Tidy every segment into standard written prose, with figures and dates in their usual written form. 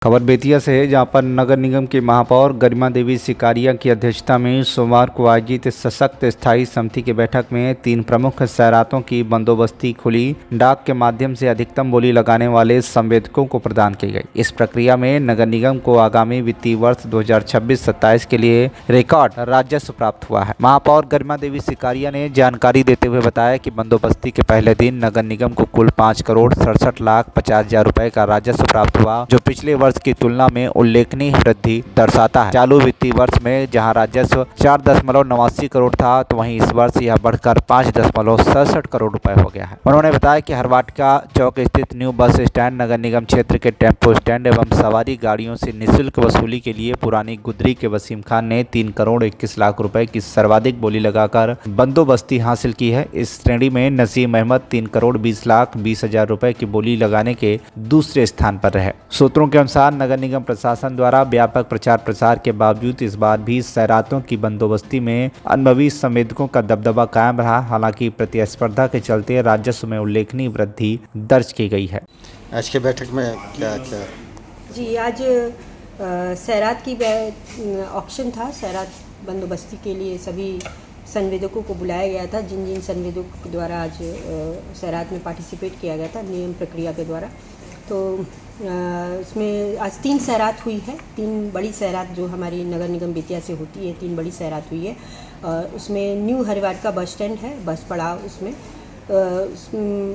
खबर बेतिया से है, जहां पर नगर निगम की महापौर गरिमा देवी सिकारिया की अध्यक्षता में सोमवार को आयोजित सशक्त स्थायी समिति की बैठक में 3 प्रमुख सैरातों की बंदोबस्ती खुली डाक के माध्यम से अधिकतम बोली लगाने वाले संवेदकों को प्रदान की गई। इस प्रक्रिया में नगर निगम को आगामी वित्तीय वर्ष 2026-27 के लिए रिकॉर्ड राजस्व प्राप्त हुआ है। महापौर गरिमा देवी सिकारिया ने जानकारी देते हुए बताया कि बंदोबस्ती के पहले दिन नगर निगम को कुल 5,67,50,000 रुपए का राजस्व प्राप्त हुआ, जो पिछले वर्ष की तुलना में उल्लेखनीय वृद्धि दर्शाता है। चालू वित्तीय वर्ष में जहां राजस्व 4.89 करोड़ था, तो वहीं इस वर्ष यह बढ़कर 5.67 करोड़ रुपए हो गया है। उन्होंने बताया कि हरवाटिका चौक स्थित न्यू बस स्टैंड नगर निगम क्षेत्र के टेम्पो स्टैंड एवं सवारी गाड़ियों से निःशुल्क वसूली के लिए पुरानी गुदरी के वसीम खान ने 3 करोड़ 21 लाख रुपए की सर्वाधिक बोली लगाकर बंदोबस्ती हासिल की है। इस श्रेणी में नसीम अहमद 3 करोड़ 20 लाख 20,000 रुपए की बोली लगाने के दूसरे स्थान पर रहे। सूत्रों के अनुसार नगर निगम प्रशासन द्वारा व्यापक प्रचार प्रसार के बावजूद इस बार भी सैरातों की बंदोबस्ती में अनुभवी संवेदकों का दबदबा कायम रहा। हालांकि प्रतिस्पर्धा के चलते राजस्व में उल्लेखनीय वृद्धि दर्ज की गई है। आज के बैठक में क्या क्या जी, आज सैरात की ऑक्शन था। सैरात बंदोबस्ती के लिए सभी संवेदकों को बुलाया गया था, जिन जिन संवेदकों द्वारा आज सैरात में पार्टिसिपेट किया गया था नियम प्रक्रिया के द्वारा। तो इसमें आज 3 सैरात हुई है। 3 बड़ी सैरात जो हमारी नगर निगम बेतिया से होती है, 3 बड़ी सैरात हुई है। उसमें न्यू हरवाटिका बस स्टैंड है, बस पड़ाव, उसमें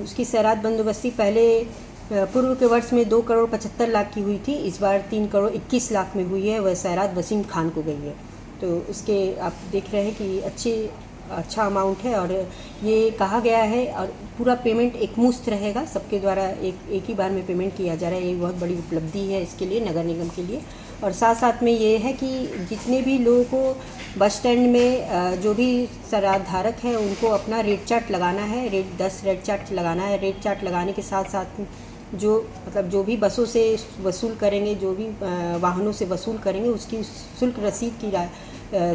उसकी सैरात बंदोबस्ती पहले पूर्व के वर्ष में 2 करोड़ 75 लाख की हुई थी, इस बार 3 करोड़ 21 लाख में हुई है। वह सैरात वसीम खान को गई है। तो उसके आप देख रहे हैं कि अच्छा अमाउंट है और ये कहा गया है और पूरा पेमेंट एकमुश्त रहेगा, सबके द्वारा एक ही बार में पेमेंट किया जा रहा है। ये बहुत बड़ी उपलब्धि है इसके लिए, नगर निगम के लिए। और साथ साथ में ये है कि जितने भी लोगों को बस स्टैंड में जो भी सैरात धारक हैं उनको अपना रेट चार्ट लगाना है, 10 रेट चार्ट लगाना है। रेट चार्ट लगाने के साथ साथ जो भी बसों से वसूल करेंगे, जो भी वाहनों से वसूल करेंगे, उसकी शुल्क रसीद की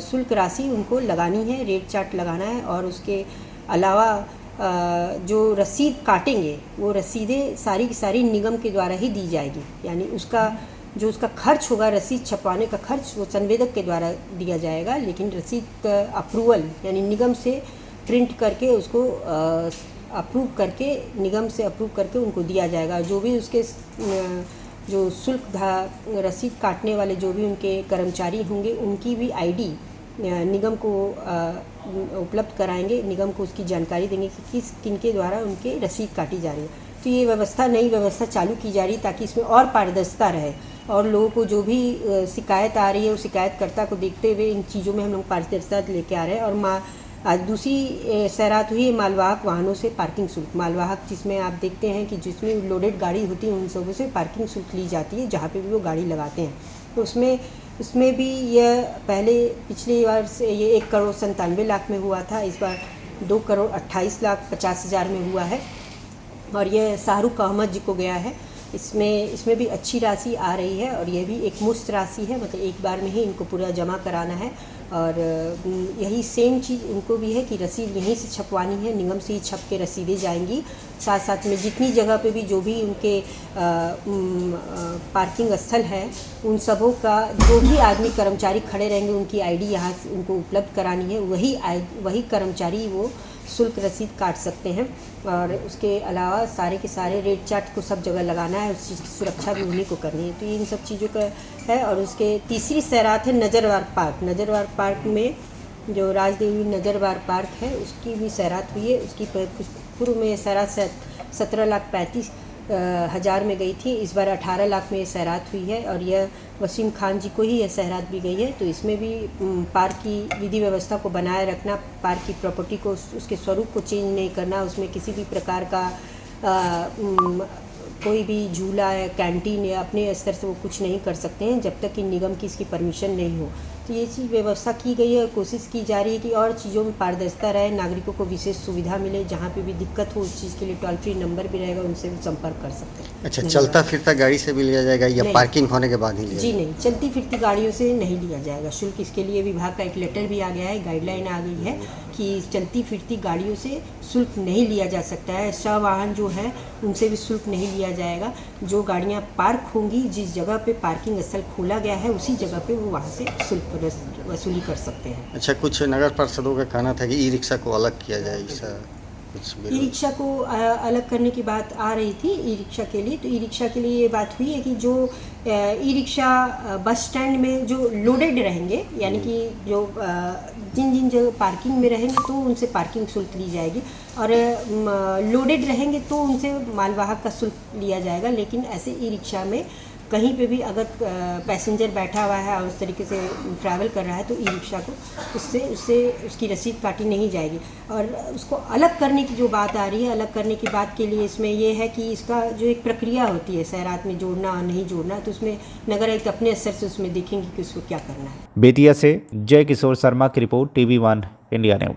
शुल्क राशि उनको लगानी है, रेट चार्ट लगाना है। और उसके अलावा जो रसीद काटेंगे वो रसीदें सारी की सारी निगम के द्वारा ही दी जाएगी। यानी उसका खर्च होगा, रसीद छपवाने का खर्च, वो संवेदक के द्वारा दिया जाएगा। लेकिन रसीद का अप्रूवल यानी निगम से प्रिंट करके उसको अप्रूव करके, निगम से अप्रूव करके उनको दिया जाएगा। जो भी उसके जो शुल्क रसीद काटने वाले जो भी उनके कर्मचारी होंगे, उनकी भी आईडी निगम को उपलब्ध कराएंगे। निगम को उसकी जानकारी देंगे कि किनके द्वारा उनके रसीद काटी जा रही है। तो ये नई व्यवस्था चालू की जा रही है ताकि इसमें और पारदर्शिता रहे और लोगों को जो भी शिकायत आ रही है, उस शिकायतकर्ता को देखते हुए इन चीज़ों में हम लोग पारदर्शिता लेके आ रहे हैं। और आज दूसरी सैरात हुई है मालवाहक वाहनों से पार्किंग शुल्क। मालवाहक जिसमें आप देखते हैं कि जिसमें लोडेड गाड़ी होती है, उन सबों से पार्किंग शुल्क ली जाती है, जहाँ पे भी वो गाड़ी लगाते हैं। तो उसमें भी यह पिछली बार से ये 1 करोड़ 97 लाख में हुआ था, इस बार 2 करोड़ 28 लाख 50 हज़ार में हुआ है। और यह शाहरुख अहमद जी को गया है। इसमें भी अच्छी राशि आ रही है और यह भी एक मुश्त राशि है, मतलब एक बार में ही इनको पूरा जमा कराना है। और यही सेम चीज़ उनको भी है कि रसीद यहीं से छपवानी है, निगम से ही छप के रसीदें जाएंगी। साथ साथ में जितनी जगह पे भी जो भी उनके पार्किंग स्थल है, उन सबों का जो भी आदमी कर्मचारी खड़े रहेंगे, उनकी आईडी यहाँ से उनको उपलब्ध करानी है। वही कर्मचारी वो शुल्क रसीद काट सकते हैं। और उसके अलावा सारे के सारे रेट चार्ट को सब जगह लगाना है, उस चीज़ की सुरक्षा भी उन्हीं को करनी है। तो इन सब चीज़ों का है। और उसके तीसरी सैरात है नजरवार पार्क। नजरवार पार्क में जो राजदेवी नजरवार पार्क है, उसकी भी सैरात हुई है। उसकी पूर्व में सैरात 17,35,000 में गई थी, इस बार 18 लाख में ये सैरात हुई है। और यह वसीम खान जी को ही यह सैरात भी गई है। तो इसमें भी पार्क की विधि व्यवस्था को बनाए रखना, पार्क की प्रॉपर्टी को, उसके स्वरूप को चेंज नहीं करना, उसमें किसी भी प्रकार का कोई भी झूला या कैंटीन या अपने स्तर से वो कुछ नहीं कर सकते हैं जब तक कि निगम की इसकी परमिशन नहीं हो। तो ये चीज़ व्यवस्था की गई है और कोशिश की जा रही है कि और चीज़ों में पारदर्शिता रहे, नागरिकों को विशेष सुविधा मिले। जहाँ पे भी दिक्कत हो उस चीज़ के लिए टोल फ्री नंबर भी रहेगा, उनसे भी संपर्क कर सकते हैं। अच्छा, चलता फिरता गाड़ी से भी लिया जाएगा या पार्किंग होने के बाद ही लिया जी नहीं, चलती फिरती गाड़ियों से नहीं लिया जाएगा शुल्क। इसके लिए विभाग का एक लेटर भी आ गया है, गाइडलाइन आ गई है कि चलती फिरती गाड़ियों से शुल्क नहीं लिया जा सकता है। सवाहन जो है उनसे भी शुल्क नहीं लिया जाएगा। जो गाड़ियाँ पार्क होंगी, जिस जगह पे पार्किंग स्थल खोला गया है उसी जगह पे वो वहाँ से शुल्क वसूली कर सकते हैं। अच्छा, कुछ नगर पार्षदों का कहना था कि ई रिक्शा को अलग किया जाए, ऐसा कुछ ई रिक्शा को अलग करने की बात आ रही थी ई रिक्शा के लिए। तो ई रिक्शा के लिए ये बात हुई है कि जो ई रिक्शा बस स्टैंड में जो लोडेड रहेंगे, यानी कि जो जिन जिन जगह पार्किंग में रहेंगे तो उनसे पार्किंग शुल्क ली जाएगी, और लोडेड रहेंगे तो उनसे मालवाहक का शुल्क लिया जाएगा। लेकिन ऐसे ई रिक्शा में कहीं पे भी अगर पैसेंजर बैठा हुआ है और उस तरीके से ट्रैवल कर रहा है तो ई रिक्शा को उससे उसकी रसीद काटी नहीं जाएगी। और उसको अलग करने की जो बात आ रही है, अलग करने की बात के लिए इसमें ये है कि इसका जो एक प्रक्रिया होती है शहरात में जोड़ना और नहीं जोड़ना, तो उसमें नगर आयुक्त अपने स्तर से उसमें देखेंगे कि उसको क्या करना है। बेतिया से जय किशोर शर्मा की रिपोर्ट, TV1 इंडिया न्यूज।